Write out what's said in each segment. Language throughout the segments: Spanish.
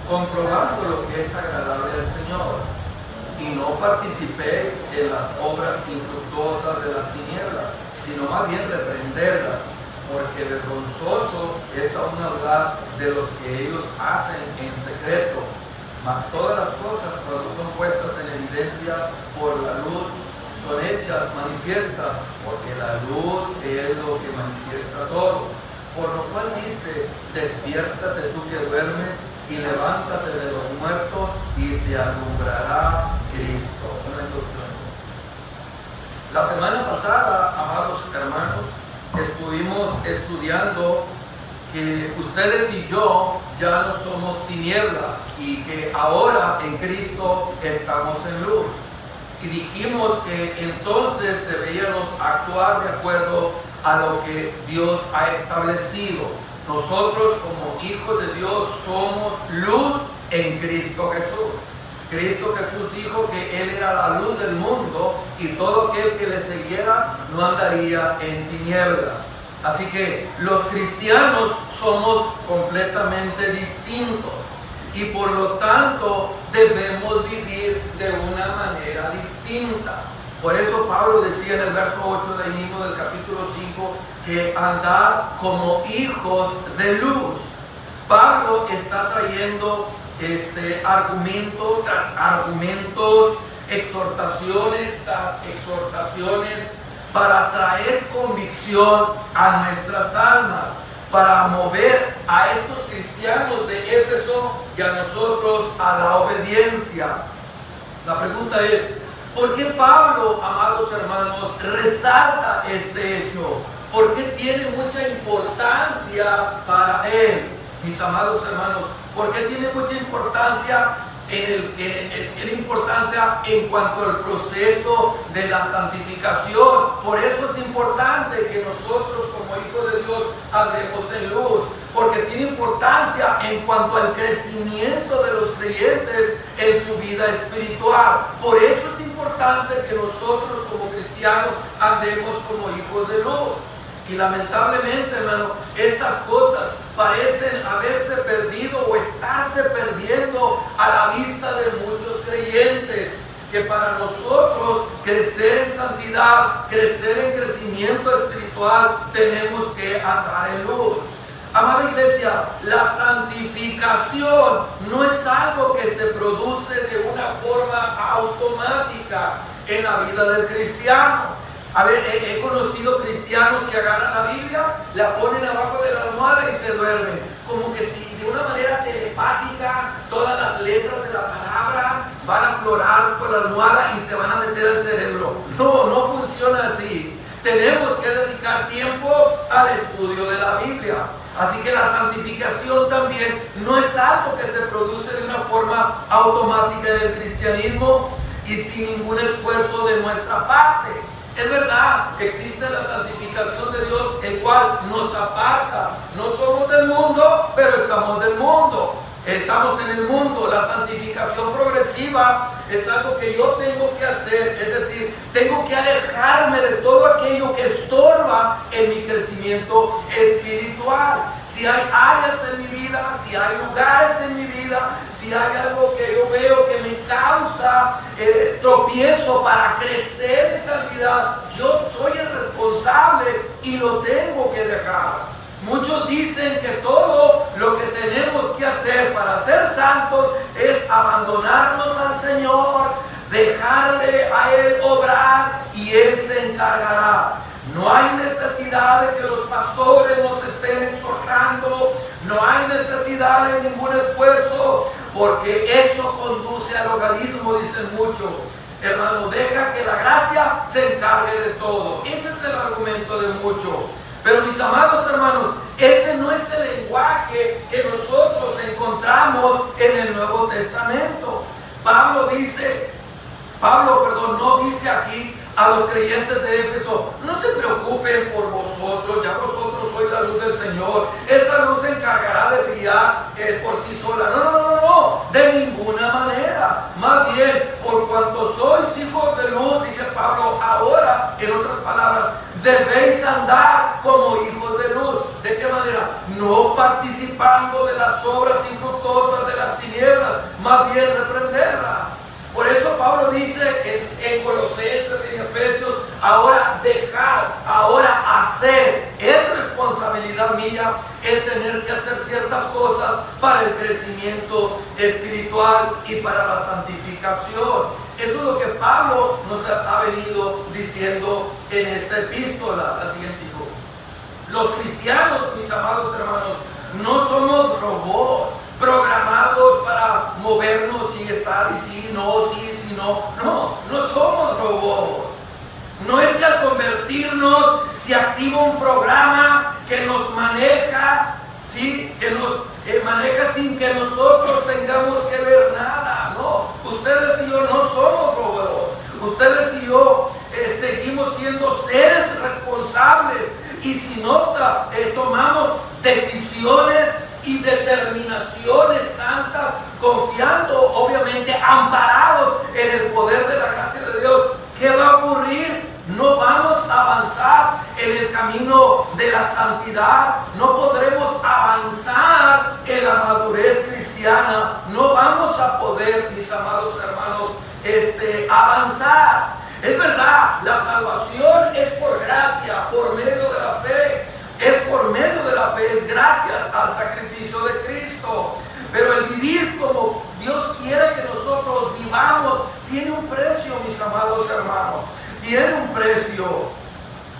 comprobando lo que es agradable al Señor, y no participéis en las obras infructuosas de las tinieblas, sino más bien reprenderlas, porque vergonzoso es aún hablar de los que ellos hacen en secreto. Mas todas las cosas, cuando son puestas en evidencia por la luz, son hechas manifiestas, porque la luz es lo que manifiesta todo. Por lo cual dice: despiértate tú que duermes, y levántate de los muertos, y te alumbrará Cristo. Una introducción. La semana pasada, amados hermanos, estuvimos estudiando que ustedes y yo ya no somos tinieblas, y que ahora en Cristo estamos en luz. Y dijimos que entonces deberíamos actuar de acuerdo a lo que Dios ha establecido. Nosotros como hijos de Dios somos luz en Cristo Jesús. Cristo Jesús dijo que Él era la luz del mundo, y todo aquel que le siguiera no andaría en tinieblas. Así que los cristianos somos completamente distintos, y por lo tanto debemos vivir de una manera distinta. Por eso Pablo decía en el verso 8 de ahí mismo del capítulo 5 que andar como hijos de luz. Pablo está trayendo argumento tras argumentos, exhortaciones tras exhortaciones, para traer convicción a nuestras almas, para mover a estos cristianos de Éfeso y a nosotros a la obediencia. La pregunta es: ¿por qué Pablo, amados hermanos, resalta este hecho? ¿Por qué tiene mucha importancia para él? Mis amados hermanos, ¿por qué tiene mucha importancia en cuanto al proceso de la santificación? Por eso es importante que nosotros como hijos de Dios andemos en luz, porque tiene importancia en cuanto al crecimiento de los creyentes en su vida espiritual. Por eso es importante que nosotros como cristianos andemos como hijos de luz. Y lamentablemente, hermano, estas cosas parecen haberse perdido o estarse perdiendo a la vista de muchos creyentes, que para nosotros crecer en santidad, crecer en crecimiento espiritual, tenemos que andar en luz. Amada iglesia, la santificación no es algo que se produce de una forma automática en la vida del cristiano. A ver, he conocido cristianos que agarran la Biblia, la ponen abajo de la almohada y se duermen. Como que si de una manera telepática todas las letras de la palabra van a aflorar por la almohada y se van a meter al cerebro. No funciona así. Tenemos que dedicar tiempo al estudio de la Biblia. Así que la santificación también no es algo que se produce de una forma automática en el cristianismo y sin ningún esfuerzo de nuestra parte. Es verdad, existe la santificación de Dios, el cual nos aparta. No somos del mundo, pero estamos del mundo. Estamos en el mundo. La santificación progresiva es algo que yo tengo que hacer. Es decir, tengo que alejarme de todo aquello que estorba en mi crecimiento espiritual. Si hay áreas en mi vida, si hay lugares en mi vida, si hay algo que yo veo que me causa tropiezo para crecer en santidad, yo soy el responsable y lo tengo que dejar. Muchos dicen que todo lo que tenemos que hacer para ser santos es abandonarnos al Señor, dejarle a Él obrar y Él se encargará. No hay necesidad de que los pastores nos estén exhortando, no hay necesidad de ningún esfuerzo, porque eso conduce al hogarismo, dicen muchos. Hermano, deja que la gracia se encargue de todo. Ese es el argumento de muchos. Pero mis amados hermanos, ese no es el lenguaje que nosotros encontramos en el Nuevo Testamento. Pablo no dice aquí a los creyentes de Éfeso: no se preocupen por vosotros, ya vosotros sois la luz del Señor, esa luz se encargará de brillar por sí sola. No, de ninguna manera. Más bien, por cuanto sois hijos de luz, dice Pablo, ahora, en otras palabras, debéis andar como hijos de luz. ¿De qué manera? No participando de las obras infructuosas de las tinieblas, también reprenderla. Por eso Pablo dice en Colosenses y en Efesios, ahora dejar, ahora hacer. Es responsabilidad mía el tener que hacer ciertas cosas para el crecimiento espiritual y para la santificación. Eso es lo que Pablo nos ha venido diciendo en esta epístola. La siguiente. Los cristianos, mis amados hermanos, no somos robots programados para movernos y estar y sí, no. No somos robots. No es que al convertirnos se activa un programa que nos maneja, ¿sí? Que nos maneja sin que nosotros tengamos que ver nada. No, ustedes y yo no somos robots. Ustedes y yo seguimos siendo seres responsables. Y si no tomamos decisiones y determinaciones santas, confiando, obviamente, amparados en el poder de la gracia de Dios, ¿qué va a ocurrir? No vamos a avanzar en el camino de la santidad, no podremos avanzar en la madurez cristiana, no vamos a poder, mis amados hermanos, avanzar. Es verdad, la salvación es por gracia, por medio de la fe. Es por medio de la fe, es gracias al sacrificio de Cristo. Pero el vivir como Dios quiere que nosotros vivamos tiene un precio, mis amados hermanos. Tiene un precio.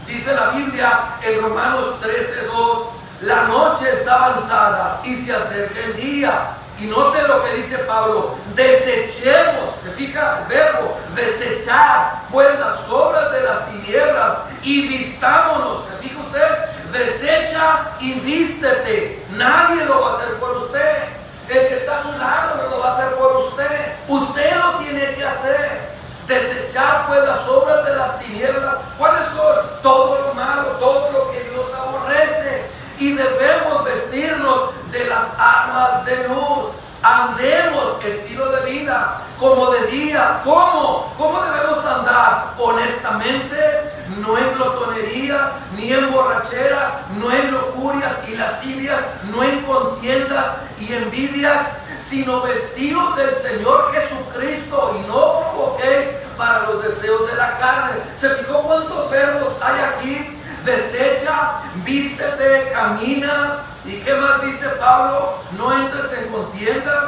Dice la Biblia en Romanos 13:2, la noche está avanzada y se acerca el día. Y note lo que dice Pablo, desechemos, se fija el verbo, desechar, pues las obras de las tinieblas y vistámonos, se fija usted, desecha y vístete, nadie lo va a hacer por usted, el que está a su lado no lo va a hacer por usted, usted lo tiene que hacer, desechar pues las obras de las tinieblas, ¿cuáles son? Todo lo malo, todo lo que Dios aborrece, y debemos vestirnos de las armas de luz. Andemos estilo de vida como de día. ¿Cómo debemos andar? Honestamente, no en glotonerías, ni en borracheras, no en locurias y lascivias, no en contiendas y envidias, sino vestidos del Señor Jesucristo, y no provoquéis para los deseos de la carne. ¿Se fijó cuántos verbos hay aquí? Desecha, vístete, camina. ¿Y qué más dice Pablo? No entres en contiendas.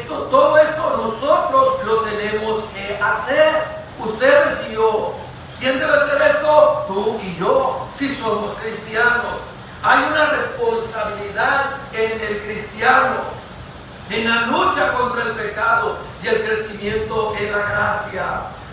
Todo esto nosotros lo tenemos que hacer. Ustedes y yo. ¿Quién debe hacer esto? Tú y yo, si somos cristianos. Hay una responsabilidad en el cristiano, en la lucha contra el pecado y el crecimiento en la gracia.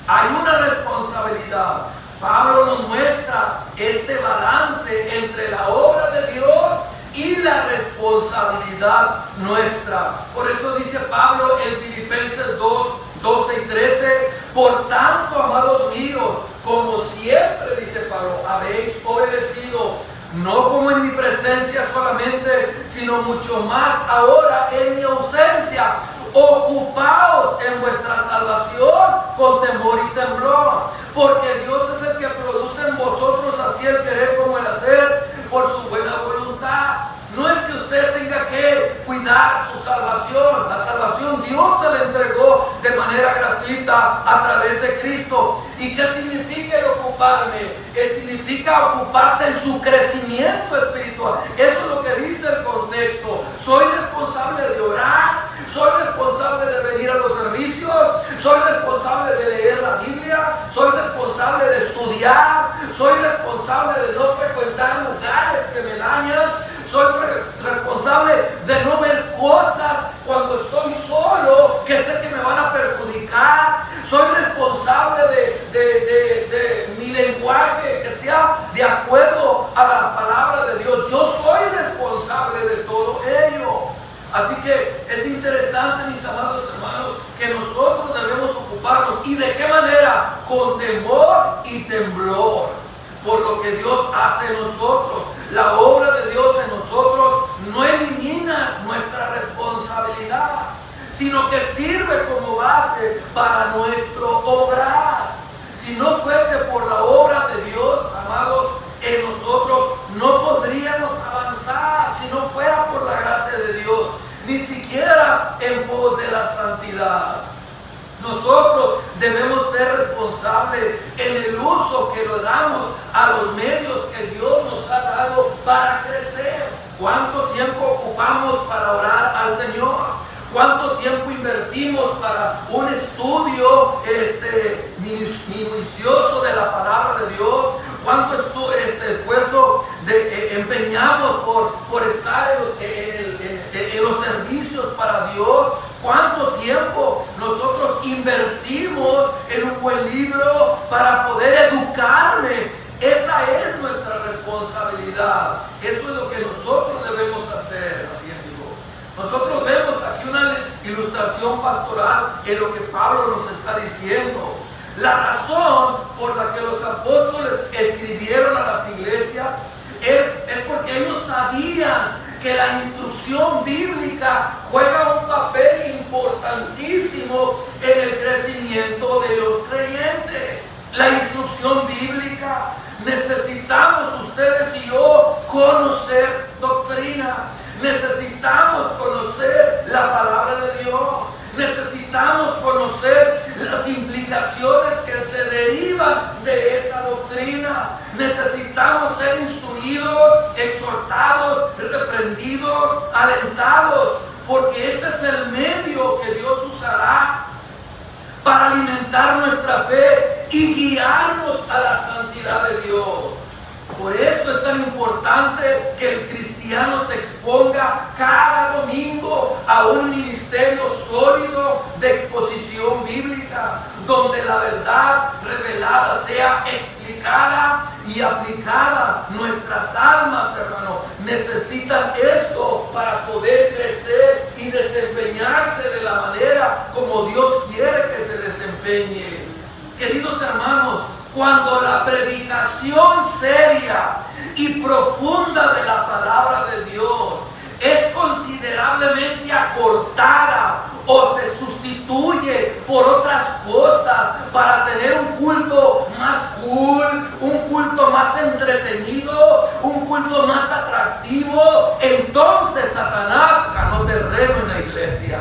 Hay una responsabilidad. Pablo nos muestra este balance entre la obra de Dios y la responsabilidad nuestra. Por eso dice Pablo en Filipenses 2:12 y 13, por tanto, amados míos, como siempre, dice Pablo, habéis obedecido, no como en mi presencia solamente, sino mucho más ahora en mi ausencia. Ocupaos en vuestra salvación con temor y temblor, porque Dios es el que produce en vosotros así el querer como el hacer por su buena voluntad. No es que usted tenga que cuidar su salvación. La salvación Dios se la entregó de manera gratuita a través de Cristo. ¿Y qué significa el ocuparme? Significa ocuparse en su crecimiento espiritual. Eso es lo que dice el contexto. Soy responsable de orar, soy responsable de venir a los servicios, soy responsable de leer la Biblia, soy responsable de estudiar, soy responsable de no frecuentar lugares que me dañan, soy responsable de no ver cosas cuando estoy solo que sé que me van a perjudicar, soy responsable de mi lenguaje que sea de acuerdo a la palabra de Dios. Yo soy responsable de todo ello. Así que es interesante, mis amados hermanos, que nosotros debemos ocuparnos. ¿Y de qué manera? Con temor y temblor, por lo que Dios hace en nosotros. La obra de Dios en nosotros no elimina nuestra responsabilidad, sino que sirve como base para nuestro obrar. Si no fuese por la obra de Dios, amados, en nosotros no podríamos avanzar si no fuera por la gracia de Dios, ni siquiera en pos de la santidad. Nosotros debemos ser responsables en el uso que le damos a los medios que Dios nos ha dado para crecer. ¿Cuánto tiempo ocupamos para orar al Señor? ¿Cuánto tiempo invertimos para un estudio minucioso de la palabra de Dios? ¿Cuánto esfuerzo empeñamos por estar en los servicios para Dios? ¿Cuánto tiempo nosotros invertimos en un buen libro para poder educarme? Esa es nuestra responsabilidad. Eso es lo que nosotros debemos hacer. Así es, digo. Nosotros vemos aquí una ilustración pastoral en lo que Pablo nos está diciendo. La razón por la que los apóstoles escribieron a las iglesias es porque ellos sabían que la instrucción bíblica juega un papel importantísimo en el crecimiento de los creyentes. La instrucción bíblica, necesitamos ustedes y yo conocer doctrina, necesitamos conocer la palabra de Dios, necesitamos conocer las implicaciones que se derivan de esa doctrina, necesitamos ser instruidos, exhortados, reprendidos, alentados, porque ese es el medio que Dios usará para alimentar nuestra fe y guiarnos a la santidad de Dios. Por eso es tan importante que el cristiano se exponga cada domingo a un ministerio sólido de exposición bíblica, donde la verdad revelada sea explicada y aplicada. Nuestras almas, hermano, necesitan esto para poder crecer y desempeñarse de la manera como Dios quiere que se desempeñe. Queridos hermanos, cuando la predicación seria y profunda de la palabra de Dios es considerablemente acortada o se sustituye por otras cosas para tener un culto más cool, un culto más entretenido, un culto más atractivo, entonces Satanás ganó terreno en la iglesia.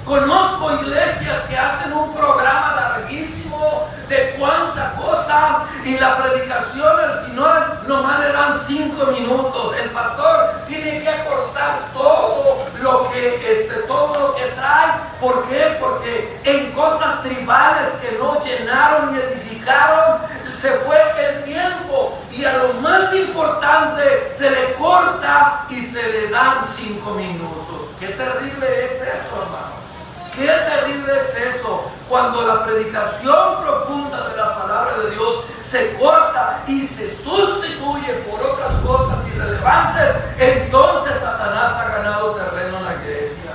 Conozco iglesias que hacen un programa larguísimo de cuánta cosa y la predicación al final nomás le dan 5 minutos. El pastor tiene que acortar todo lo que trae. ¿Por qué? Porque en cosas tribales que no llenaron ni edificaron, se fue el tiempo y a lo más importante se le corta y se le dan 5 minutos. Qué terrible es eso, hermano. Qué terrible es eso, cuando la predicación profunda de la palabra de Dios se corta y se sustituye por otras cosas irrelevantes. Entonces Satanás ha ganado terreno en la iglesia.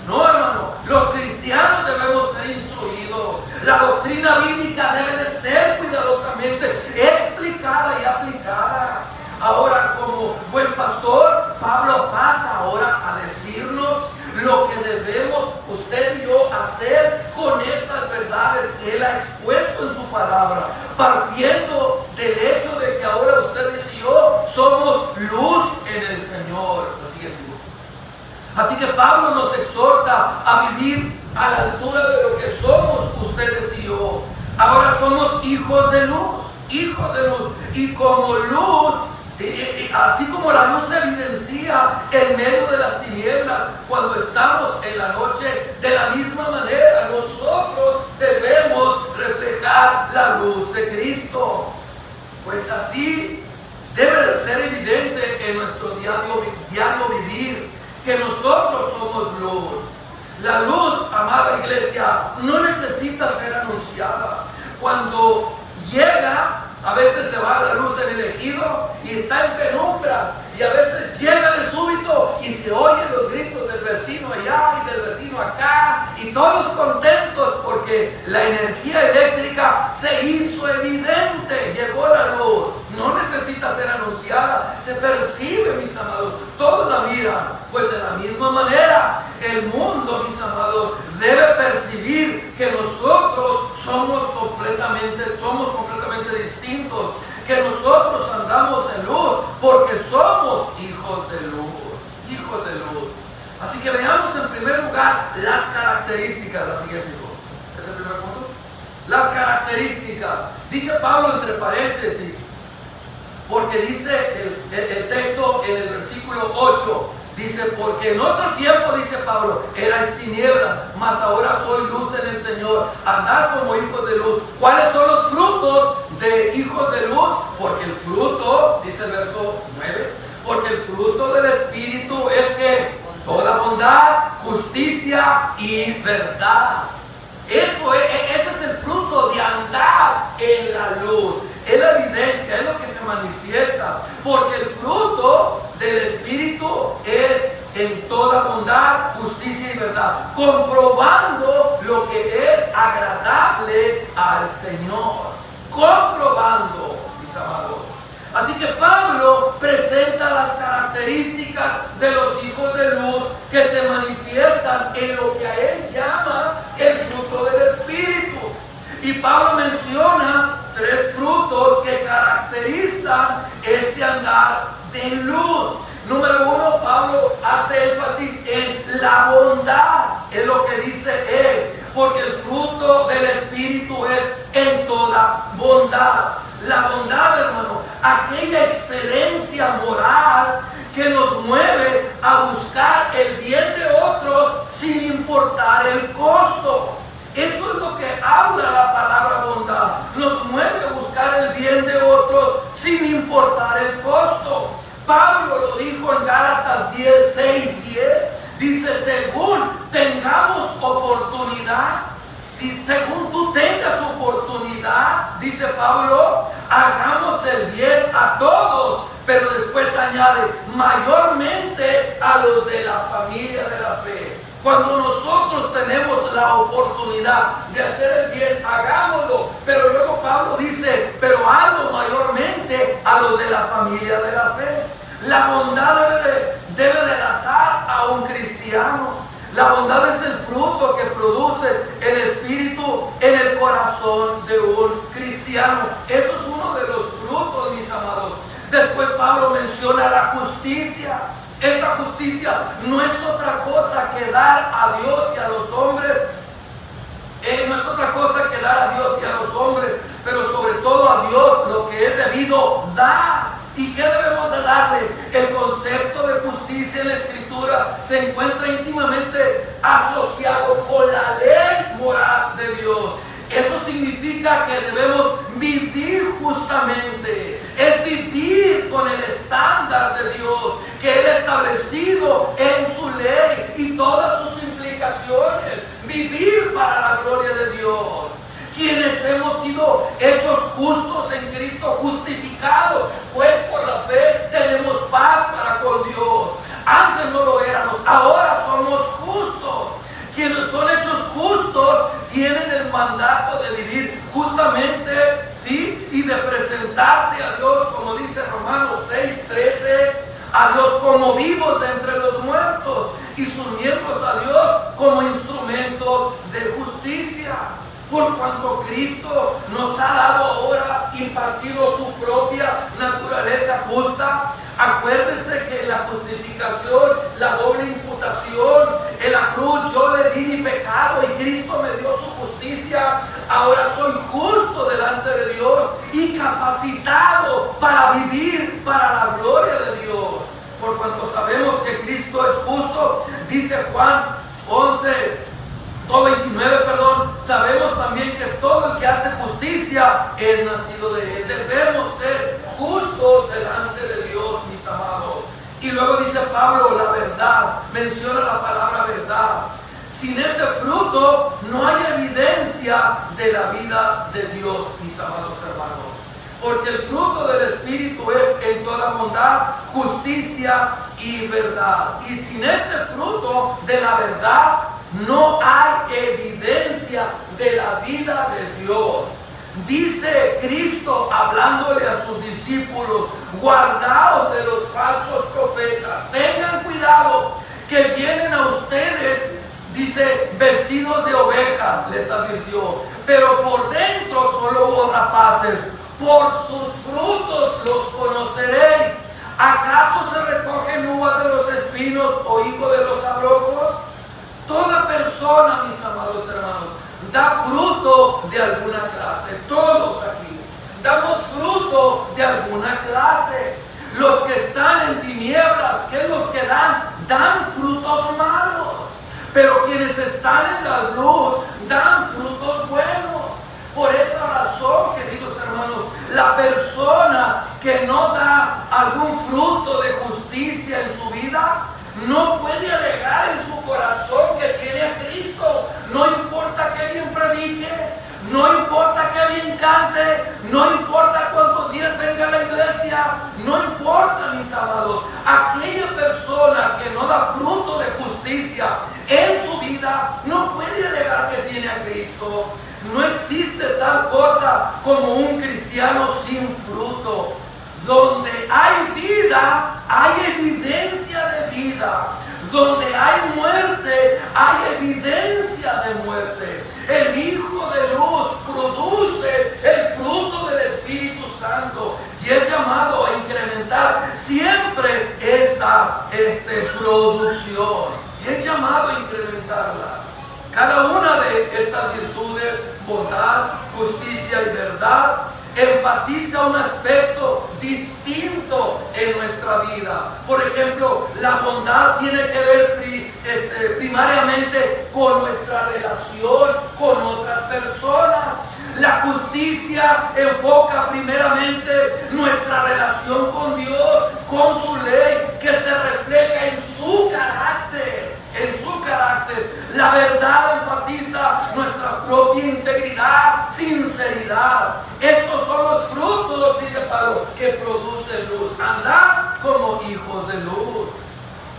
No, hermano, los cristianos debemos ser instruidos. La doctrina bíblica debe de ser cuidadosamente explicada y aplicada. Ahora, como buen pastor, Pablo pasa ahora a decirnos lo que debemos usted y yo hacer con esas verdades que Él ha expuesto en su palabra, partiendo del hecho de que ahora ustedes y yo somos luz en el Señor. Así que Pablo nos exhorta a vivir a la altura de lo que somos ustedes y yo. Ahora somos hijos de luz, y como luz, así como la luz se evidencia en medio de las tinieblas cuando estamos en la noche, de la misma manera nosotros debemos reflejar la luz de Cristo. Pues así debe de ser evidente en nuestro diario vivir que nosotros somos luz. La luz, amada iglesia, no necesita ser anunciada. Cuando llega, a veces se va la luz en el ejido y está en penumbra, y a veces llega de súbito y se oyen los gritos del vecino allá y del vecino acá, y todos contentos porque la energía eléctrica se hizo evidente, llegó la luz. No necesita ser anunciada, se percibe, mis amados, todos la miran. Pues de la misma manera, el mundo, mis amados, debe percibir que nosotros somos completamente distintos, que nosotros andamos en luz porque somos hijos de luz. Así que veamos en primer lugar las características características, la siguiente, ¿es el primer punto? Las características. Dice Pablo entre paréntesis, porque dice el texto en el versículo 8, dice, porque en otro tiempo, dice Pablo, erais tinieblas, mas ahora soy luz en el Señor, andad como hijos de luz. ¿Cuáles son los frutos de hijos de luz? Porque el fruto, dice el verso 9, porque el fruto del Espíritu es que toda bondad, justicia y verdad. Ese es el fruto de andar en la luz. Es la evidencia, es lo que se manifiesta. Porque el fruto del Espíritu es en toda bondad, justicia y verdad, comprobando lo que es agradable al Señor. Comprobando, mis amados. Así que Pablo presenta las características de los hijos de luz que se manifiestan en lo que a él llama el fruto del Espíritu. Y Pablo menciona 3 frutos que caracterizan este andar de luz. Número 1, Pablo hace énfasis en la bondad, es lo que dice él, porque el fruto del Espíritu es en toda bondad. La bondad, hermano, aquella excelencia moral que nos mueve a buscar el bien de otros sin importar el costo. Eso es lo que habla la palabra bondad. Nos mueve a buscar el bien de otros sin importar el costo. Pablo lo dijo en Gálatas 6:10. Dice, según tengamos oportunidad, según tú tengas oportunidad, dice Pablo, hagamos el bien a todos, pero después añade, mayormente a los de la familia de la fe. Cuando nosotros tenemos la oportunidad de hacer el bien, hagámoslo. Pero luego Pablo dice, pero hazlo mayormente a los de la familia de la fe. La bondad debe delatar a un cristiano. La bondad es el fruto que produce el Espíritu en el corazón de un cristiano. Eso es uno de los frutos, mis amados. Después Pablo menciona la justicia. Esta justicia no es otra cosa que dar a Dios y a los hombres. No es otra cosa que dar a Dios y a los hombres, pero sobre todo a Dios lo que es debido dar. ¿Y qué debemos de darle? El concepto de justicia en la Escritura se encuentra íntimamente asociado con la ley moral de Dios. Eso significa que debemos vivir justamente. Es vivir con el estándar de Dios que Él ha establecido en su ley y todas sus implicaciones. Vivir para la gloria de Dios. Quienes hemos sido hechos justos en Cristo, justificados, pues por la fe tenemos paz para con Dios. Antes no lo éramos, ahora somos justos. Quienes son hechos justos tienen el mandato de vivir justamente, ¿sí? Y de presentarse a Dios, como dice Romanos 6:13, a Dios como vivos de entre los muertos y sus miembros a Dios como instrumentos de justicia. Por cuanto Cristo nos ha dado ahora, impartido su propia naturaleza justa. Acuérdense que en la justificación, la doble imputación, en la cruz yo le di mi pecado y Cristo me dio su justicia. Ahora soy justo delante de Dios y capacitado para vivir para la gloria de Dios. Por cuanto sabemos que Cristo es justo, dice Juan 29, sabemos también que todo el que hace justicia es nacido de Él. Debemos ser justos delante de Dios, mis amados. Y luego dice Pablo, la verdad, menciona la palabra verdad. Sin ese fruto no hay evidencia de la vida de Dios, mis amados hermanos. Porque el fruto del Espíritu es en toda bondad, justicia y verdad. Y sin este fruto de la verdad, no hay evidencia de la vida de Dios. Dice Cristo hablándole a sus discípulos, guardaos de los falsos profetas, tengan cuidado que vienen a ustedes, dice, vestidos de ovejas, les advirtió, pero por dentro son lobos rapaces. Por sus frutos los conoceréis. ¿Acaso se recogen uvas de los espinos o higos de los abrojos? Toda persona, mis amados hermanos, da fruto de alguna clase. Todos aquí damos fruto de alguna clase. Los que están en tinieblas, ¿qué es lo que dan? Dan frutos malos. Pero quienes están en la luz dan frutos buenos. Por esa razón, queridos hermanos, la persona que no da algún fruto de justicia en su vida, no puede alegar en su corazón que tiene a Cristo. No importa que bien predique, no importa que bien cante, no importa cuántos días venga a la iglesia, no importa, mis amados. Aquella persona que no da fruto de justicia en su vida, no puede alegar que tiene a Cristo. No existe tal cosa como un cristiano sin fruto. Donde hay vida, hay evidencia de vida. Donde hay muerte, hay evidencia de muerte. El Hijo de Luz produce el fruto del Espíritu Santo y es llamado a incrementar siempre esa producción. Es llamado a incrementarla. Cada una de estas virtudes, bondad, justicia y verdad, enfatiza un aspecto distinto en nuestra vida. Por ejemplo, la bondad tiene que ver primariamente con nuestra relación con otras personas. La justicia enfoca primeramente nuestra relación con Dios, con su ley, que se refleja en su carácter. La verdad enfatiza nuestra propia integridad, sinceridad. Estos son los frutos, dice Pablo, que produce luz. Andar como hijos de luz.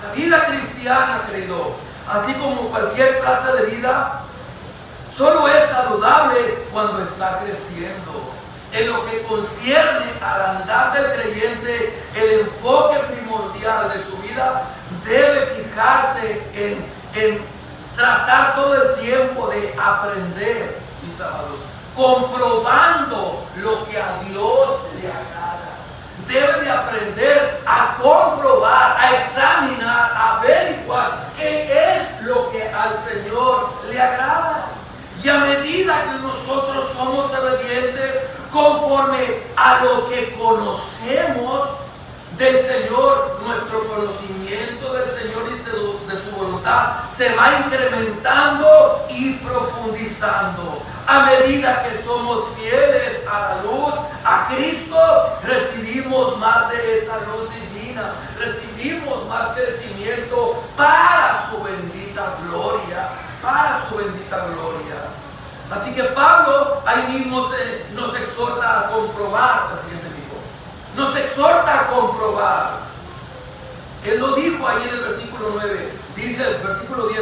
La vida cristiana, querido, así como cualquier clase de vida, solo es saludable cuando está creciendo. En lo que concierne al andar del creyente, el enfoque primordial de su vida debe fijarse en tratar todo el tiempo de aprender, mis amados, comprobando lo que a Dios le agrada. Debe de aprender a comprobar, a examinar, a averiguar qué es lo que al Señor le agrada. Y a medida que nosotros somos obedientes conforme a lo que conocemos del Señor, nuestro conocimiento del Señor y de su voluntad se va incrementando y profundizando. A medida que somos fieles a la luz, a Cristo, recibimos más de esa luz divina, recibimos más crecimiento para su bendita gloria, Así que Pablo ahí mismo nos exhorta a comprobar, la siguiente dijo, nos exhorta a comprobar. Él lo dijo ahí en el versículo 9, dice el versículo 10,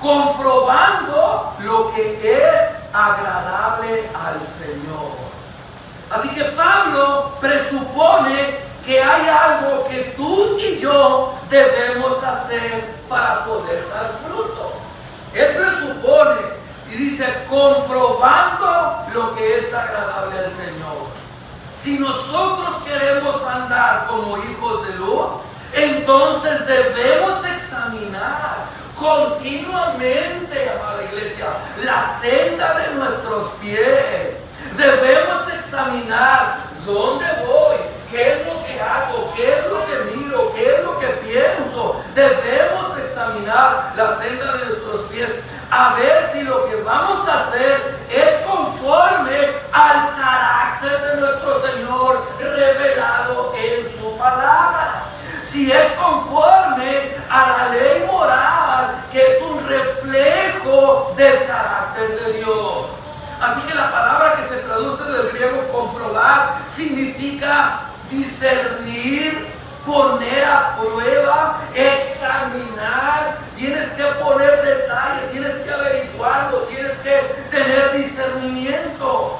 comprobando lo que es agradable al Señor. Así que Pablo presupone que hay algo que tú y yo debemos hacer para poder dar fruto. Él presupone y dice, comprobando lo que es agradable al Señor. Si nosotros queremos andar como hijos de luz, entonces debemos examinar continuamente, amada iglesia, la senda de nuestros pies. Debemos examinar dónde voy, qué es lo que hago, qué es lo que miro, qué es lo que pienso. Debemos examinar la senda de nuestros pies a ver si lo que vamos a hacer es conforme al carácter de nuestro Señor revelado en su palabra. Si es conforme a la ley moral, que es un reflejo del carácter de Dios. Así que la palabra que se traduce del griego comprobar significa discernir, poner a prueba, examinar. Tienes que poner detalle, tienes que averiguarlo, tienes que tener discernimiento.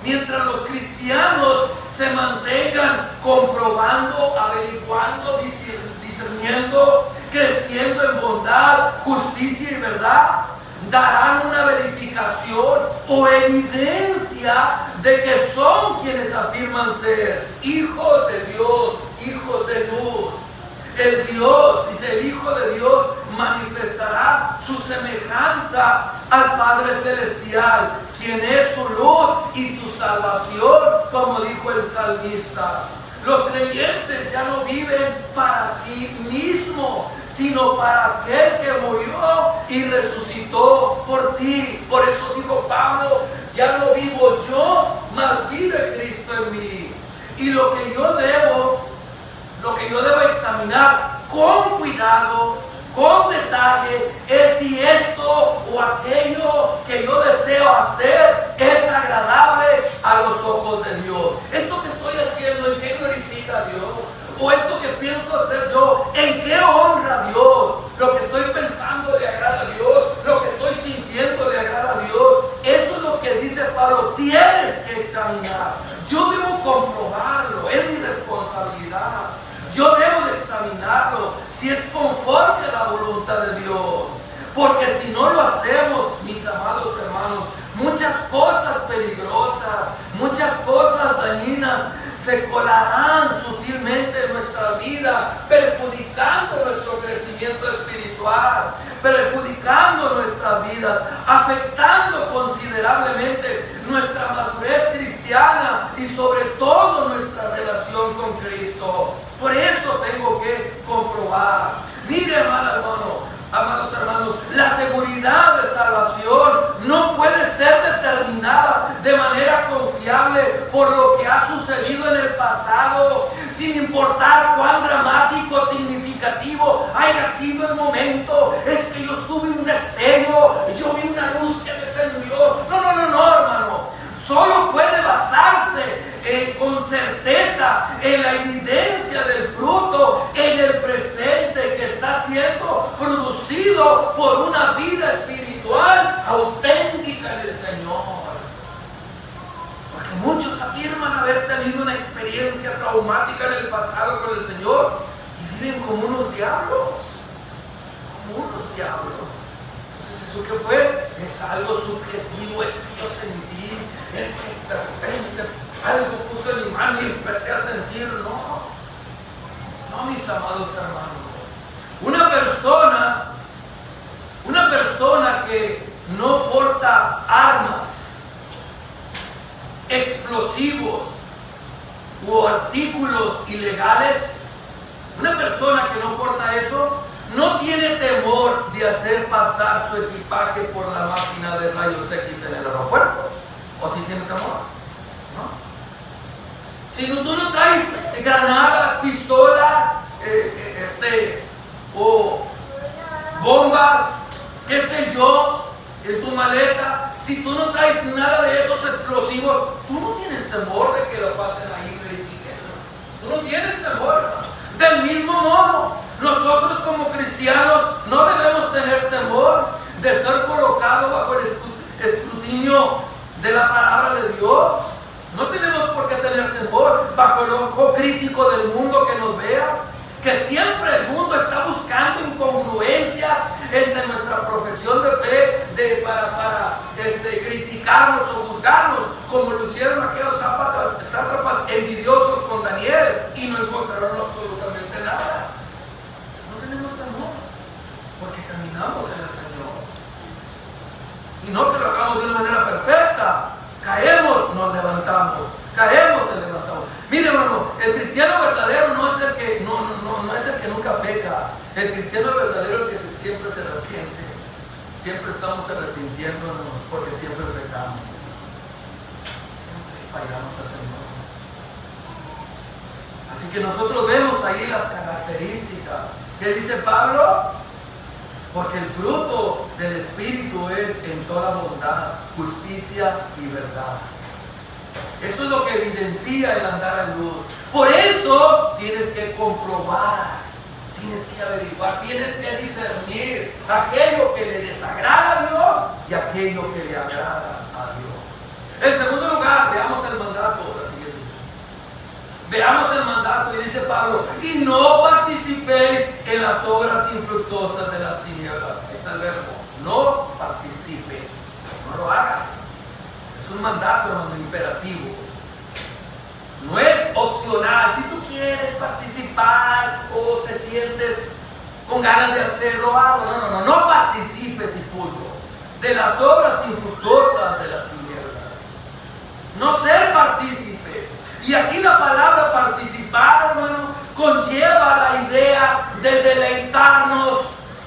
Mientras los cristianos se mantengan comprobando, averiguando, discerniendo, creciendo en bondad, justicia y verdad, darán una verificación o evidencia de que son quienes afirman ser hijos de Dios, hijos de luz. El Dios, dice, el Hijo de Dios manifestará sus semejanza al Padre Celestial, quien es su luz y su salvación, como dijo el salmista. Los creyentes ya no viven para sí mismos, sino para aquel que murió y resucitó por ti. Por eso dijo Pablo, ya no vivo yo, mas vive Cristo en mí. Y lo que yo debo examinar con cuidado, con detalle, es si esto o aquello que yo deseo hacer es agradable a los ojos de Dios. Esto que estoy haciendo, ¿en qué glorifica a Dios? O esto que pienso hacer yo, ¿en qué honra a Dios? Lo que estoy pensando le agrada a Dios, lo que estoy sintiendo le agrada a Dios. Eso es lo que dice Pablo, tienes que examinar. Yo debo comprobarlo, es mi responsabilidad. Yo debo de examinarlo si es conforme a la voluntad de Dios. Porque si no lo hacemos, mis amados hermanos, muchas cosas peligrosas, muchas cosas dañinas se colarán sutilmente en nuestra vida, perjudicando nuestro crecimiento espiritual, perjudicando nuestras vidas, afectando considerablemente nuestra madurez cristiana y sobre todo nuestra relación con Cristo. Por eso tengo que comprobar. Mire, amados hermanos, la seguridad de salvación no puede ser determinada de manera confiable por lo que ha sucedido en el pasado, sin importar cuán dramático, significativo haya sido el momento. Es que yo tuve un destello, yo vi una luz que descendió. No, hermano. Solo puede basarse con certeza en la evidencia del fruto en el presente que está siendo producido por una vida espiritual auténtica en el Señor. Porque muchos afirman haber tenido una experiencia traumática en el pasado con el Señor y viven como unos diablos. Como unos diablos. Entonces, ¿eso qué fue? Es algo subjetivo, es que yo sentí. Es que de repente algo puso en mi mano y empecé a sentir. No, mis amados hermanos. Una persona que no porta armas, explosivos u artículos ilegales, una persona que no porta eso, no tiene temor de hacer pasar su equipaje por la máquina de rayos X en el aeropuerto. ¿O si tiene temor? ¿No? Si tú no traes granadas, pistolas, o bombas, qué sé yo, en tu maleta, si tú no traes nada de esos explosivos, tú no tienes temor de que lo pasen ahí y verifiquen. Tú no tienes temor. Del mismo modo, nosotros como cristianos no debemos tener temor de ser colocados bajo el escrutinio de la palabra de Dios. No tenemos por qué tener temor bajo el ojo crítico del mundo que nos vea, que siempre el mundo está buscando incongruencia entre nuestra profesión de fe para criticarnos o juzgarnos, como lo hicieron aquellos sátrapas envidiosos con Daniel y no encontraron absolutamente nada. No tenemos temor porque caminamos en el Señor. Y no que lo hagamos de una manera perfecta. Caemos, nos levantamos. Caemos, nos levantamos. Mire, hermano, el cristiano verdadero no es el que nunca peca. El cristiano verdadero es el que siempre se arrepiente. Siempre estamos arrepintiéndonos porque siempre pecamos. Siempre fallamos al Señor. Así que nosotros vemos ahí las características. ¿Qué dice Pablo? Porque el fruto del Espíritu es en toda bondad, justicia y verdad. Eso es lo que evidencia el andar en luz. Por eso tienes que comprobar, tienes que averiguar, tienes que discernir aquello que le desagrada a Dios y aquello que le agrada a Dios. En segundo lugar, veamos el mandato. Veamos el mandato y dice Pablo, y no participéis en las obras infructuosas de las tinieblas. Ahí está el verbo, no participes, no lo hagas. Es un mandato, hermano, imperativo. No es opcional. Si tú quieres participar o te sientes con ganas de hacerlo, hazlo. No participes. de las obras infructuosas de las tinieblas. No ser partícipe. Y aquí la palabra participar, hermano, conlleva la idea de deleitarnos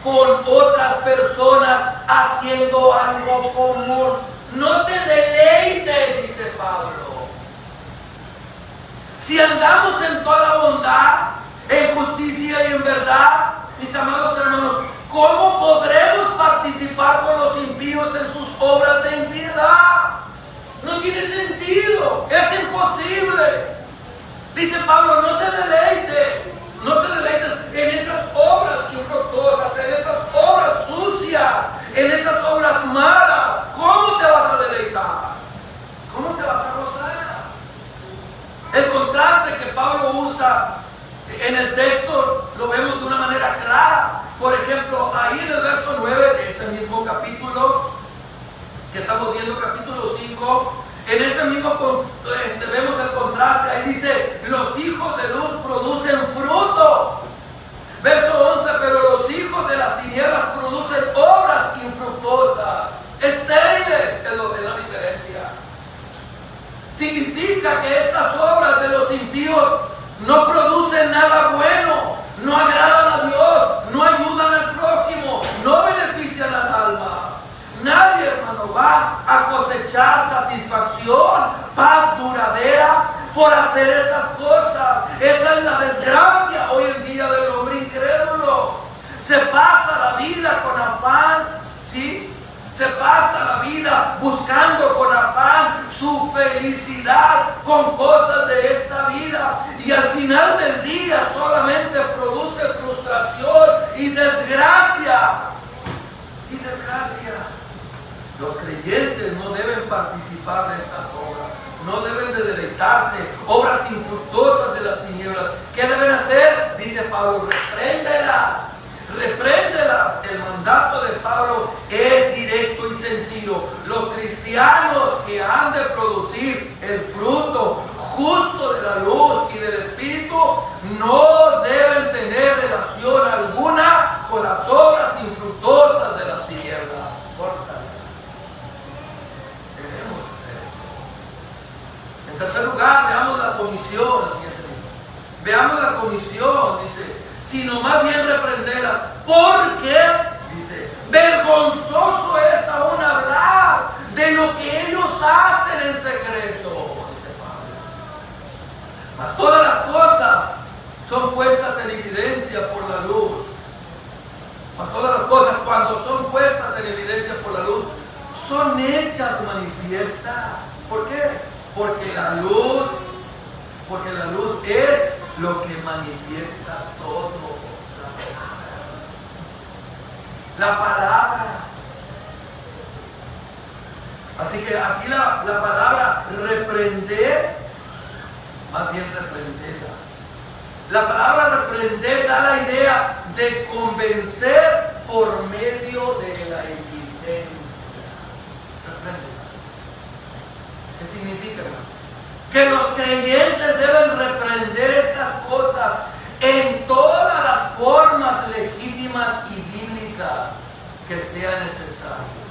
con otras personas haciendo algo común. No te deleites, dice Pablo. Si andamos en toda bondad, en justicia y en verdad, mis amados hermanos, ¿cómo podremos participar con los impíos en sus obras de impiedad? No tiene sentido, es imposible. Dice Pablo, no te deleites en esas obras infructuosas, en esas obras sucias, en esas obras malas. ¿Cómo te vas a deleitar? ¿Cómo te vas a gozar? El contraste que Pablo usa en el texto lo vemos de una manera clara. Por ejemplo, ahí en el verso 9 de ese mismo capítulo, que estamos viendo, capítulo 5, en ese mismo vemos el contraste. Ahí dice, los hijos de luz producen fruto. Verso 11, pero los hijos de las tinieblas producen obras infructuosas, estériles, es la diferencia. Significa que estas obras de los impíos no producen nada bueno, no agradan a Dios, no ayudan al prójimo, no benefician al alma. Nadie, hermano, va a cosechar satisfacción, paz duradera por hacer esas cosas. Esa es la desgracia hoy en día del hombre incrédulo. Se pasa la vida con afán, ¿sí? Se pasa la vida buscando con afán su felicidad con cosas de esta vida. Y al final del día solamente produce frustración y desgracia. Y desgracia. Los creyentes no deben participar de estas obras. No deben de deleitarse. Obras infructuosas de las tinieblas. ¿Qué deben hacer? Dice Pablo, repréndelas. Repréndelas. El mandato de Pablo es directo y sencillo. Los cristianos que han de producir el fruto justo de la luz y del Espíritu no deben tener relación alguna con las obras infructuosas de las tinieblas. Debemos hacer eso. En tercer lugar, veamos la comisión. Veamos la comisión, dice, sino más bien reprenderlas, porque, dice, vergonzoso es aún hablar de lo que ellos hacen en secreto, dice Pablo. Mas todas las cosas son puestas en evidencia por la luz. Mas todas las cosas, cuando son puestas en evidencia por la luz, son hechas manifiestas. ¿Por qué? Porque la luz es lo que manifiesta todo. La palabra. Así que aquí la palabra reprender, más bien reprenderlas. La palabra reprender da la idea de convencer por medio de la evidencia. Reprenderlas. ¿Qué significa? Que los creyentes deben reprender estas cosas en todas las formas legítimas y bíblicas que sea necesario.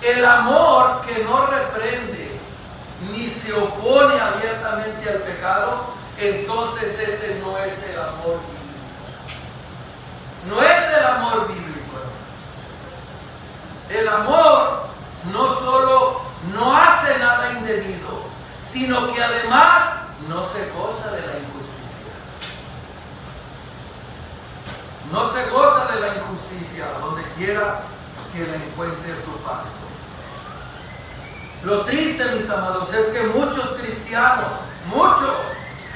El amor que no reprende ni se opone abiertamente al pecado, entonces ese no es el amor bíblico. No es el amor bíblico. El amor no solo no hace nada indebido, sino que además no se goza de la injusticia. No se goza de la injusticia donde quiera que la encuentre su paso. Lo triste, mis amados, es que muchos cristianos,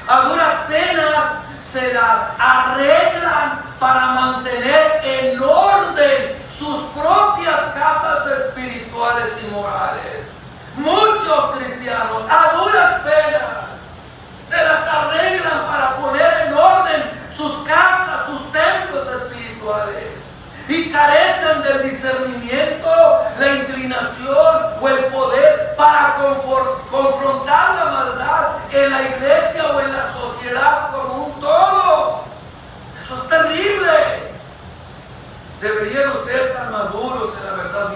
a duras penas se las arreglan para mantener en orden sus propias casas espirituales y morales. Muchos cristianos, a duras penas, se las arreglan para poner en orden sus casas, sus templos espirituales, y carecen del discernimiento, la inclinación o el poder para confrontar la maldad en la iglesia o en la sociedad como un todo. Eso es terrible. Deberíamos ser tan maduros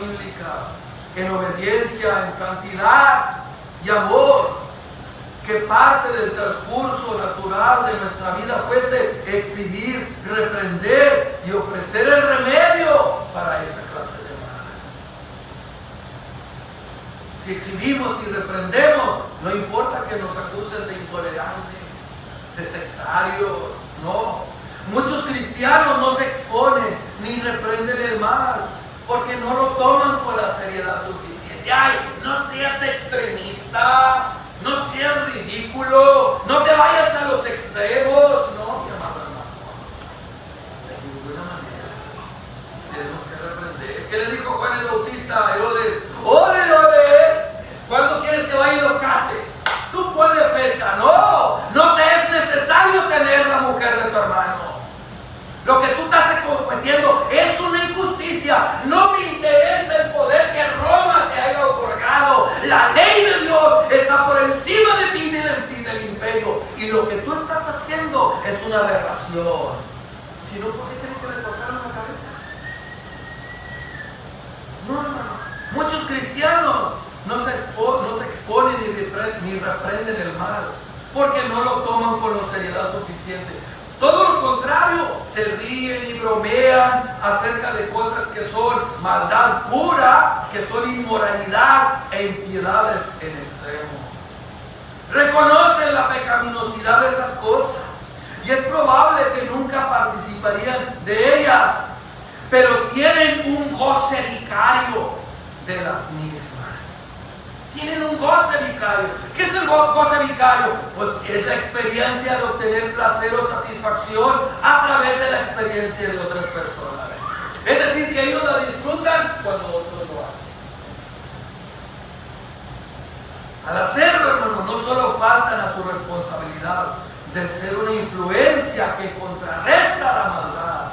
bíblica, en obediencia, en santidad y amor, que parte del transcurso natural de nuestra vida fuese exhibir, reprender y ofrecer el remedio para esa clase de mal. Si exhibimos y reprendemos, no importa que nos acusen de intolerantes, de sectarios, no. Muchos cristianos no se exponen ni reprenden el mal porque no lo toman con la seriedad suficiente. Ay, no seas extremista, no seas ridículo, no te vayas a los extremos. No, mi amado hermano, de ninguna manera. Tenemos que reprender. ¿Qué le dijo Juan el Bautista a Herodes? ¡Ore, Herodes! ¿Cuándo quieres que vaya y los case? Tú pones fecha. No te es necesario tener la mujer de tu hermano. Lo que tú estás cometiendo es una injusticia. No me interesa el poder que Roma te haya otorgado. La ley de Dios está por encima de ti y del imperio. Y lo que tú estás haciendo es una aberración. Si no, ¿por qué crees que le tocaron la cabeza? No, hermano. Muchos cristianos no se exponen ni reprenden el mal porque no lo toman con la seriedad suficiente. Todo lo contrario, se ríen y bromean acerca de cosas que son maldad pura, que son inmoralidad e impiedades en extremo. Reconocen la pecaminosidad de esas cosas y es probable que nunca participarían de ellas, pero tienen un goce vicario de las mismas. Tienen un goce vicario. ¿Qué es el goce vicario? Pues es la experiencia de obtener placer o satisfacción a través de la experiencia de otras personas. Es decir, que ellos la disfrutan cuando otros lo hacen. Al hacerlo, hermano, no solo faltan a su responsabilidad de ser una influencia que contrarresta la maldad,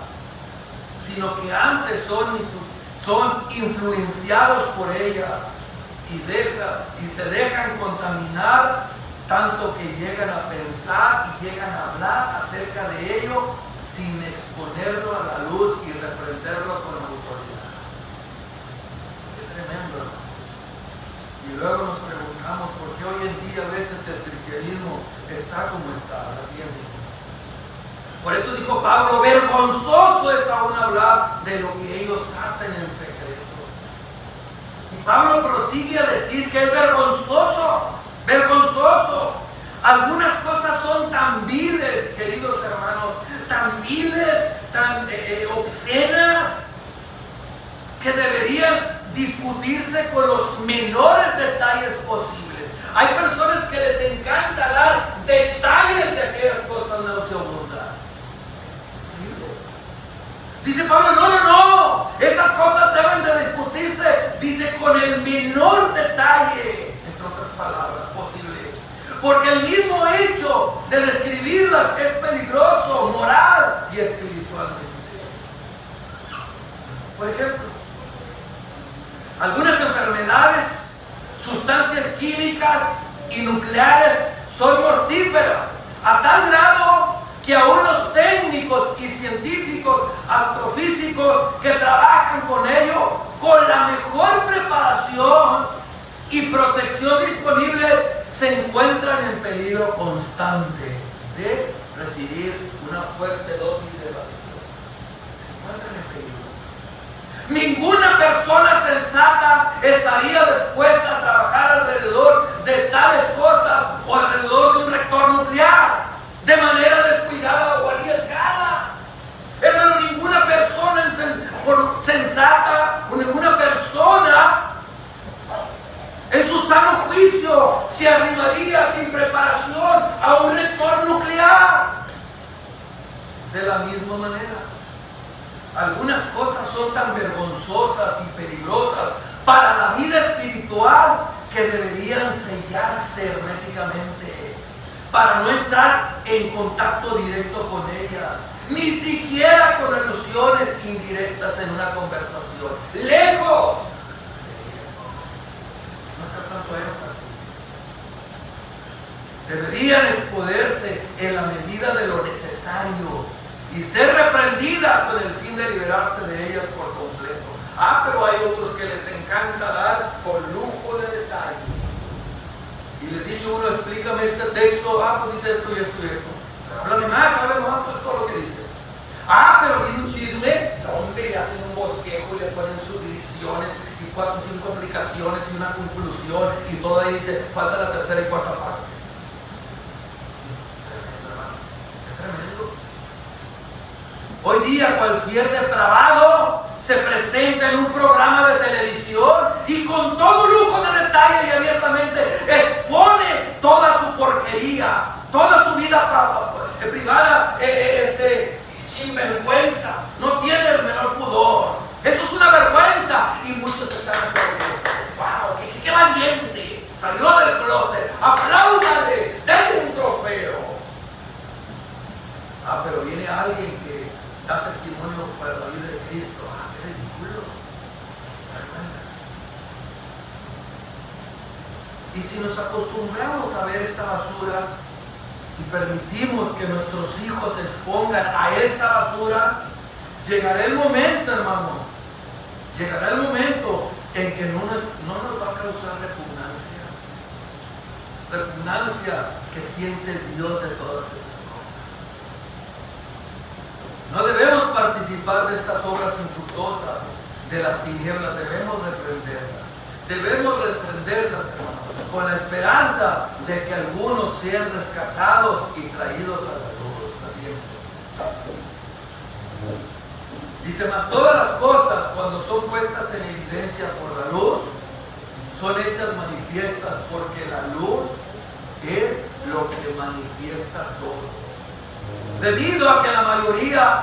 sino que antes son influenciados por ella. Y se dejan contaminar tanto que llegan a pensar y llegan a hablar acerca de ello sin exponerlo a la luz y reprenderlo con autoridad. Qué tremendo, ¿no? Y luego nos preguntamos por qué hoy en día a veces el cristianismo está como está. Por eso dijo Pablo, vergonzoso es aún hablar de lo que ellos hacen en secreto. Pablo prosigue a decir que es vergonzoso. Algunas cosas son tan viles, queridos hermanos, tan viles, tan obscenas, que deberían discutirse con los menores detalles posibles. Hay personas que les encanta dar detalles de aquellas cosas nauseabundas. Dice Pablo, no, esas cosas deben de discutirse, dice, con el menor detalle, entre otras palabras, posible. Porque el mismo hecho de describirlas es peligroso, moral y espiritualmente. Por ejemplo, algunas enfermedades, sustancias químicas y nucleares son mortíferas, a tal grado que aún los técnicos y científicos astrofísicos que trabajan con ello, con la mejor preparación y protección disponible, se encuentran en peligro constante de recibir una fuerte dosis de radiación. Se encuentran en peligro. Ninguna persona sensata estaría dispuesta a trabajar alrededor de tales cosas o alrededor de un reactor nuclear de manera descuidada o arriesgada. Hermano, ninguna persona sensata o ninguna persona en su sano juicio se arrimaría sin preparación a un reactor nuclear. De la misma manera, algunas cosas son tan vergonzosas y peligrosas para la vida espiritual que deberían sellarse herméticamente para no entrar en contacto directo con ellas, ni siquiera con alusiones indirectas en una conversación. Lejos. No hacer tanto énfasis. Deberían exponerse en la medida de lo necesario y ser reprendidas con el fin de liberarse de ellas por completo. Pero hay otros que les háblame este texto, pues dice esto y esto y esto. Háblame más, pues todo lo que dice. Pero viene un chisme, hombre, le hacen un bosquejo y le ponen subdivisiones y 4 o 5 aplicaciones y una conclusión y todo ahí dice, falta la tercera y cuarta parte. Tremendo, hermano, es tremendo. Hoy día cualquier depravado se presenta en un programa de televisión y con todo lujo de detalle y abiertamente expone toda su porquería, toda su vida privada, sin vergüenza, no tiene el menor pudor. Eso es una vergüenza y muchos están aplaudiendo. ¡Wow! ¡Qué valiente! Salió del closet, apláudale, denle un trofeo. Pero viene alguien que da testimonio para la vida de Cristo. ¡Qué ridículo! Y si nos acostumbramos a ver esta basura y permitimos que nuestros hijos se expongan a esta basura, llegará el momento, hermano, llegará el momento en que no nos va a causar repugnancia que siente Dios de todas esas cosas. No debemos participar de estas obras infructuosas de las tinieblas, debemos reprenderlas, hermano, con la esperanza de que algunos sean rescatados y traídos a la luz. Dice, mas todas las cosas, cuando son puestas en evidencia por la luz, son hechas manifiestas, porque la luz es lo que manifiesta todo. Debido a que la mayoría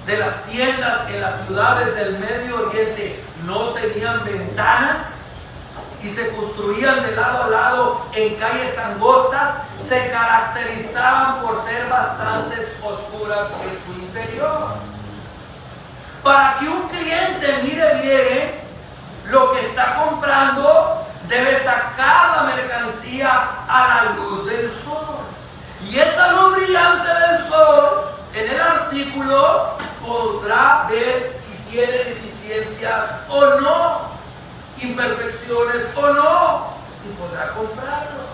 de las tiendas en las ciudades del Medio Oriente no tenían ventanas y se construían de lado a lado en calles angostas, se caracterizaban por ser bastante oscuras en su interior. Para que un cliente mire bien lo que está comprando, debe sacar la mercancía a la luz del sol. Y esa luz brillante del sol, en el artículo, podrá ver si tiene deficiencias o no, imperfecciones o no, y podrá comprarlo.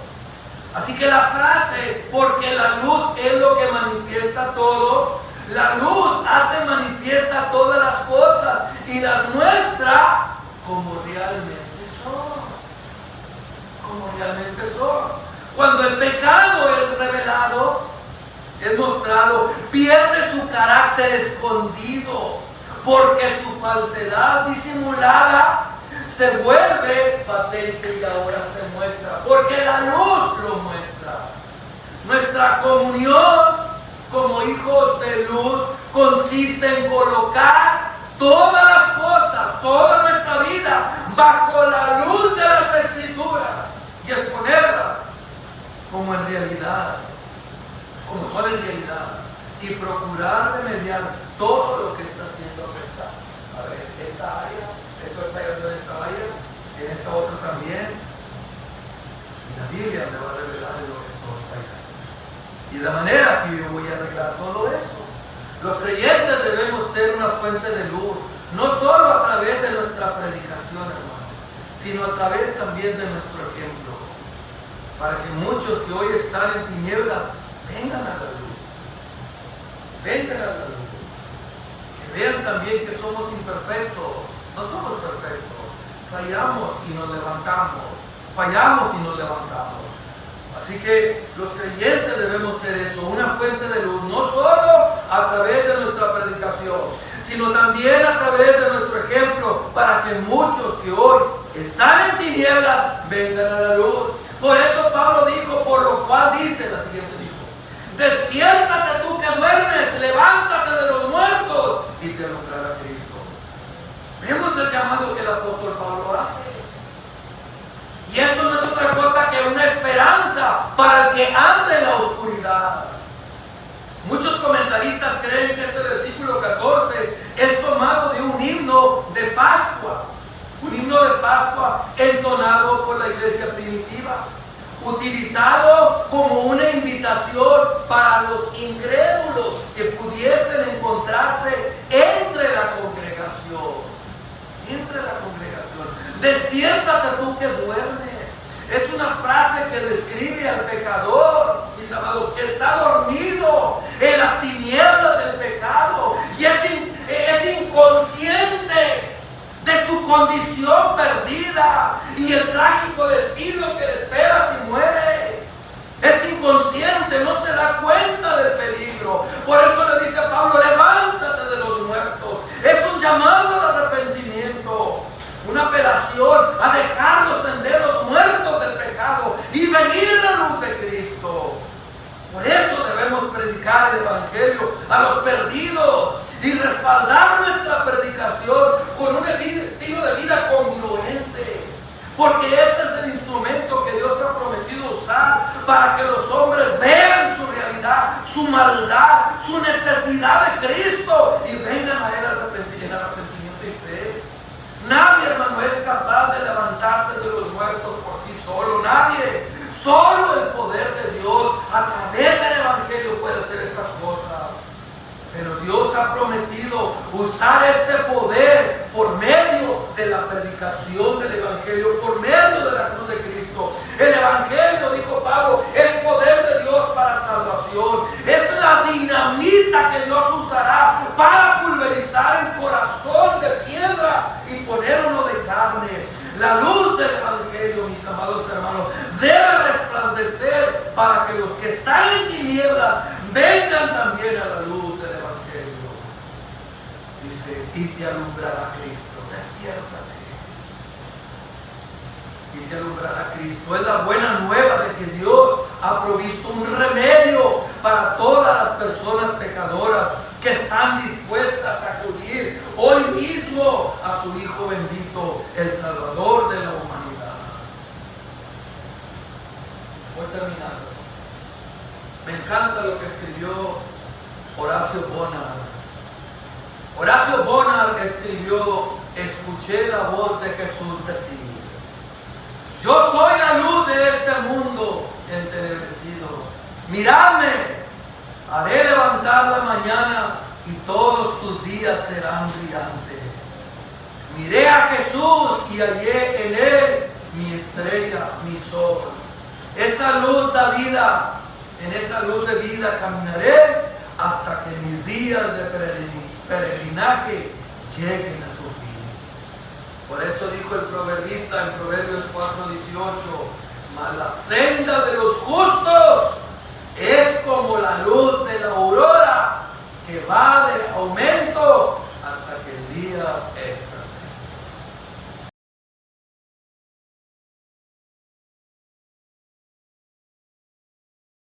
Así que la frase, porque la luz es lo que manifiesta todo, la luz hace manifiesta todas las cosas y las muestra como realmente son. Como realmente son. Cuando el pecado es revelado, es mostrado, pierde su carácter escondido, porque su falsedad disimulada se vuelve patente y ahora se muestra, porque la luz lo muestra. Nuestra comunión como hijos de luz consiste en colocar todas las cosas, toda nuestra vida, bajo la luz de las Escrituras y exponerlas como en realidad, como son en realidad, y procurar remediar todo lo que está siendo afectado. A ver, esta área, esto está fallando en esta área, en esta otra también. Y la Biblia me va a revelar lo que esto está fallando. Y de manera que yo voy a arreglar todo eso. Los creyentes debemos ser una fuente de luz, no solo a través de nuestra predicación, hermano, sino a través también de nuestro ejemplo, para que muchos que hoy están en tinieblas vengan a la luz, vengan a la luz, que vean también que somos imperfectos, no somos perfectos, fallamos y nos levantamos, fallamos y nos levantamos. Así que los creyentes debemos ser eso, una fuente de luz, no solo a través de nuestra predicación, sino también a través de nuestro ejemplo, para que muchos que hoy están en tinieblas vengan a la luz. Por eso Pablo dijo, por lo cual dice la siguiente, dijo, despiértate tú que duermes, levántate de los muertos y te alumbrará Cristo. Vemos el llamado que el apóstol Pablo hace. Y esto no es otra cosa que una esperanza para el que anda en la oscuridad. Muchos comentaristas creen que este versículo 14 es tomado de un himno de Pascua. Un himno de Pascua entonado por la iglesia primitiva, utilizado como una invitación para los incrédulos que pudiesen encontrarse entre la congregación. Entre la congregación. Despiértate tú que duermes. Es una frase que describe al pecador, mis amados, que está dormido en las tinieblas del pecado y es inconsciente de su condición perdida y el trágico destino que le espera si muere. Es inconsciente, no se da cuenta del peligro. Por eso le dice a Pablo, levántate de los muertos. Es un llamado al arrepentimiento, una apelación a dejar los senderos muertos del pecado y venir a la luz de Cristo. Por eso debemos predicar el Evangelio a los perdidos y respaldar nuestra predicación con un estilo de vida congruente. Porque este es el instrumento que Dios ha prometido usar para que los hombres vean su realidad, su maldad, su necesidad de Cristo y vengan a Él en arrepentimiento y fe. Nadie, hermano, es capaz de levantarse de los muertos por sí solo. Nadie. Solo el poder de Dios a través del Evangelio puede hacer estas cosas. Pero Dios ha prometido usar este poder por medio de la predicación del Evangelio, por medio de la cruz de Cristo. El Evangelio, dijo Pablo, es poder de Dios para salvación. Es la dinamita que Dios usará para pulverizar el corazón de piedra y poner uno de carne. La luz del Evangelio, mis amados hermanos, debe resplandecer para que los que están en tinieblas vengan también a la luz del Evangelio. Dice, y te alumbrará Cristo. Despiértate. Y te alumbrará Cristo. Es la buena nueva de que Dios ha provisto un remedio para todas las personas pecadoras que están dispuestas a acudir hoy mismo a su Hijo bendito, el Salvador de la humanidad. Voy terminando. Me encanta lo que escribió Horacio Bonar. Horacio Bonar escribió, escuché la voz de Jesús decir, yo soy la luz de este mundo entenebrecido. Miradme, haré levantar la mañana y todos tus días serán brillantes. Miré a Jesús y hallé en Él mi estrella, mi sol. Esa luz da vida. En esa luz de vida caminaré hasta que mis días de peregrinaje lleguen a su fin. Por eso dijo el proverbista en Proverbios 4:18, mas la senda de los justos